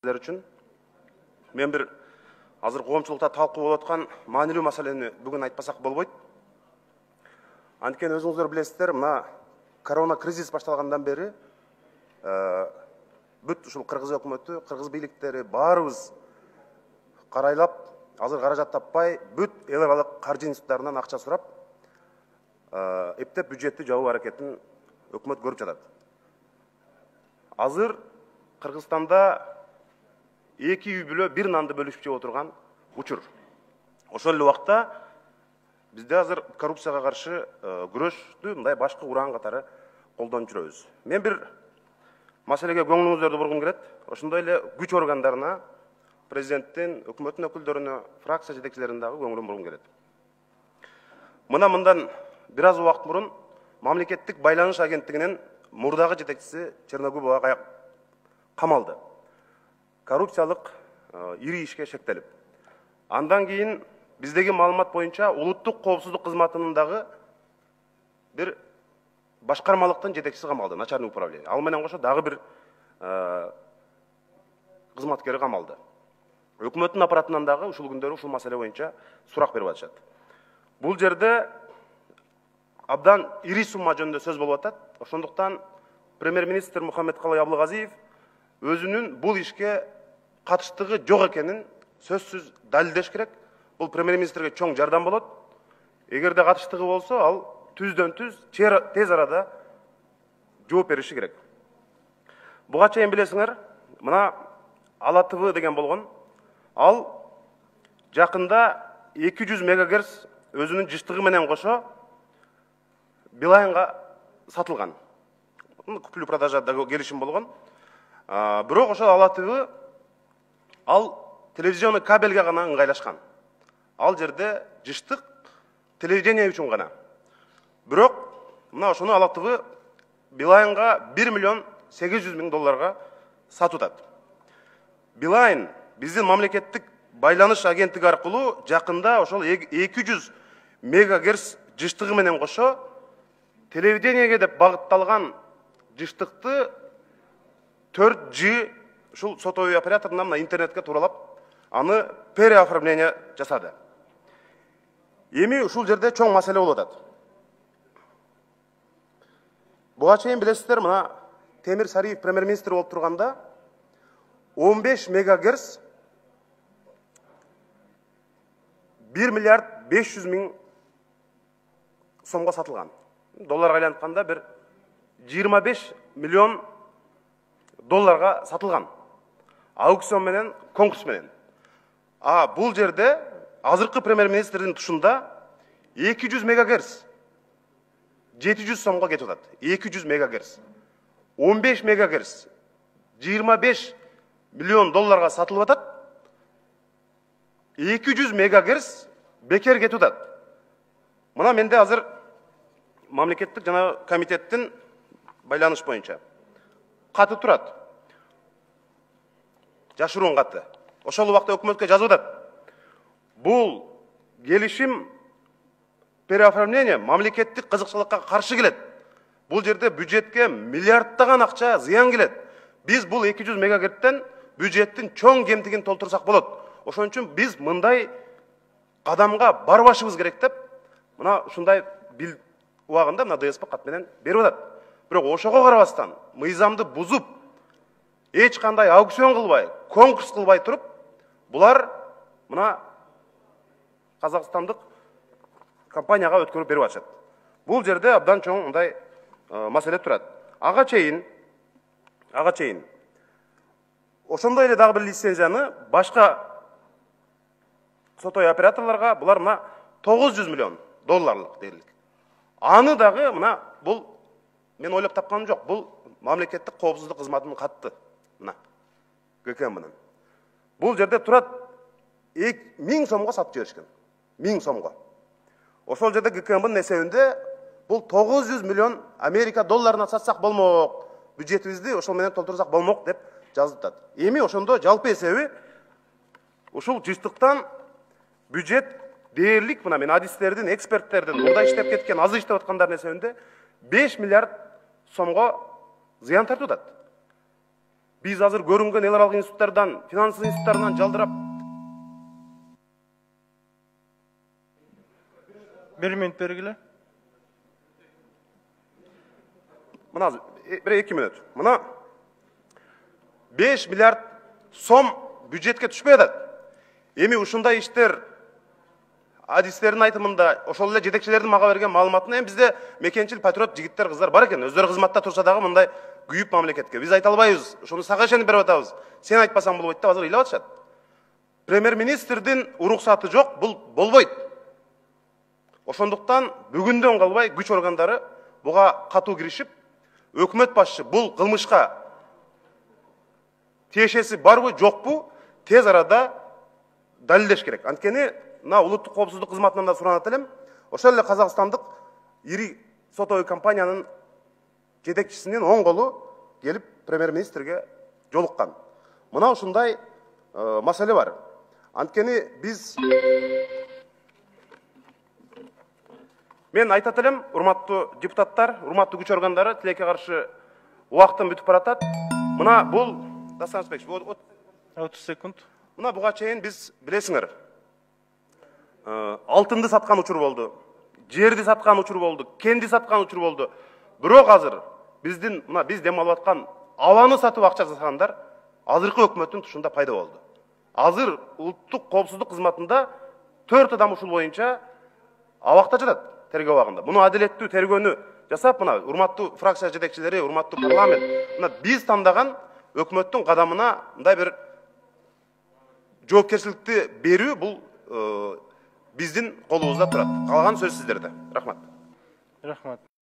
Үшін мен бір азыр коомчулукта талкуу болуп аткан маанилүү маселени бүгүн айтпасак болбойт. Анткени өзүңүздөр билесиздер, мына корона кризис башталгандан бери бүт ушул кыргыз өкмөтү, кыргыз бийликтери баарыбыз карайлап, азыр каражат таппай, бүт эл аралык каржы институттарынан акча сурап, эптеп бюджетти жабуу аракетин өкмөт көрүп жатат. Азыр Кыргызстанда 2 үй бүлө бир нанды бөлүшүп жеп отурган учур. Ошол эле убакта бизде азыр коррупцияга каршы күрөштү мындай башкы ураан катары колдонуп жүрөбүз. Мен бир маселеге көңүлүңүздөрдү бургум келет. Ошондой эле күч органдарына, президенттин, өкмөттүн өкүлдөрүнө, фракция жетекчилерине дагы көңүлүм бургум келет. Мындан бир аз убакыт мурун мамлекеттик байланыш агенттигинин мурдагы жетекчиси Черногуб ага камалды. Коррупциялык ири ишке шектелип. Андан кийин биздеги маалымат боюнча улуттук коопсуздук кызматынын дагы бир башкармалыктын жетекчиси камалды, начальник управление. Ал менен кошо дагы бир кызматкери камалды. Өкмөттүн аппаратынан дагы ушул күндөрү ушул маселе боюнча сурак берип атышат. Бул жерде абдан ири сумма жөнүндө сөз болуп атат. Ошондуктан премьер-министр Мухаммедкалый Абылгазиев өзүнүн бул ишке катыштыгы жок экенин сөзсүз далилдеш керек. Бул премьер-министрге чоң жардам болот. Эгерде катыштыгы болсо, ал түздөн түз тез арада жооп бериши керек. Буга чейин билесиңер, мына Ала ТВ деген болгон. Ал жакында 200 мегагерц өзүнүн жыштыгы менен кошо Билайнга сатылган. Куплю продажада келишим болгон. Бирок ошол Ала ТВ ал телевизионный кабелге гана ыңгайлашкан. Ал жерде жыштык телевидение үчүн гана. Бирок мына ошону Ала ТВ Билайнга 1 миллион 800 миң долларга сатып атат. Билайн биздин мамлекеттик байланыш агенттиги аркылуу жакында ошол 200 мегагерц жыштыгы менен кошо телевидениеге деп багытталган жыштыкты 4G ушул сотовый операторунан мына интернетке туралап, аны переоформление жасады. Эми ушул жерде чоң маселе болуп атат. Буга чейин билесиздер, мына Темир Сариев премьер-министр болуп турганда 15 мегагерц 1 миллиард 500 миң сомго сатылган. Долларга айлантканда бир 25 миллион долларга сатылган. Аукцион менен, конкурс менен. Бул жерде азыркы премьер-министрдин тушунда 200 мегагерц 700 сомго кетип атат. 200 мегагерц. 15 мегагерц 25 миллион долларга сатылып атат. 200 мегагерц бекер кетип атат. Мына менде азыр мамлекеттик жана комитеттин байланыш боюнча каты турат. Жашыруун каты. Ошол убакта өкмөткө жазып атат. Бул келишим переоформление мамлекеттик кызыкчылыкка каршы келет. Бул жерде бюджетке миллиарддаган акча зыян келет. Биз бул 200 мегагерцтен бюджеттин чоң кемтигин толтурсак болот. Ошон үчүн биз мындай кадамга барбашыбыз керек деп, мына ушундай бил убагында мына ДСП кат менен берип атат. Бирок ошого карабастан, мыйзамды бузуп, эч кандай аукцион кылбай, конкурс кылбай туруп, булар мына казакстандык компанияга өткөрүп берип атышат. Бул жерде абдан чоң мындай маселе турат. Ага чейин ошондой эле дагы бир лицензияны башка сотовый операторлорго булар мына 900 миллион долларлык дерлик. Аны дагы мына бул мен ойлоп тапканым жок. Бул мамлекеттик коопсуздук кызматынын катты. Мына ГКМнын. Бул жерде турат 1000 сомго сатып жиберишкен. 1000 сомго. Ошол жерде ГКМнын эсебинде бул 900 миллион Америка долларына сатсак болмок, бюджетибизди ошол менен толтурсак болмок деп жазып атат. Эми ошондо жалпы эсеби ушул жыштыктан бюджет дээрлик, мына мен адистердин, эксперттердин, мурда иштеп кеткен, азыр иштеп аткандардын эсебинде 5 миллиард сомго зыян тартып атат. Биз азыр көрүнгөн эл аралык институттардан, финанс институттарынан жалдырап 1 минут бергиле. мына bir 2 минут. Мына 5 миллиард сом бюджетке түшпөй атат. Эми ушундай иштер адистердин айтымында ошол эле жетекчилердин мага берген маалыматына эми бизде мекенчил патриот жигиттер кыздар бар экен. Өздөрү кызматта турса дагы мындай күйүп мамлекетке. Биз айта албайбыз. Ошону сага ишенип берип атабыз. Сен айтпасаң болбойт деп азыр ыйлап атышат. Премьер-министрдин уруксаты жок, бул болбойт. Ошондуктан бүгүндөн калбай күч органдары буга катуу киришип, өкмөт башчы бул кылмышка тиешеси барбы, жокпу, тез арада далилдеш керек. Анткени мына улуттук коопсуздук кызматынан да суранат элем. Ошол эле казакстандык ири сотовый компаниянын жетекчисинин оң колу келип премьер-министрге жолуккан. Мына ушундай маселе бар. Анткени биз мен айтат элем, урматтуу депутаттар, урматтуу күч органдары, тилекке каршы убактын бүтүп баратат. Мына бул Дастан Рысбекович, 30 секунд. мына буга чейин биз билесиңер, алтынды саткан учур болду, жерди саткан учур болду, кенди саткан учур болду. Бирок азыр биздин мына биз дем алып аткан абаны сатып акча жасагандар азыркы өкмөттүн тушунда пайда болду. Азыр улуттук коопсуздук кызматында 4 адам ушул боюнча абакта жатат. Тергөө абагында. Буну адилеттүү тергөөнү жасап, мына урматтуу фракция жетекчилери, урматтуу парламент, мына биз тандаган өкмөттүн кадамына мындай бир жоопкерчиликти берүү бул биздин колубузда турат. Калган сөз сиздерде. Рахмат. Рахмат.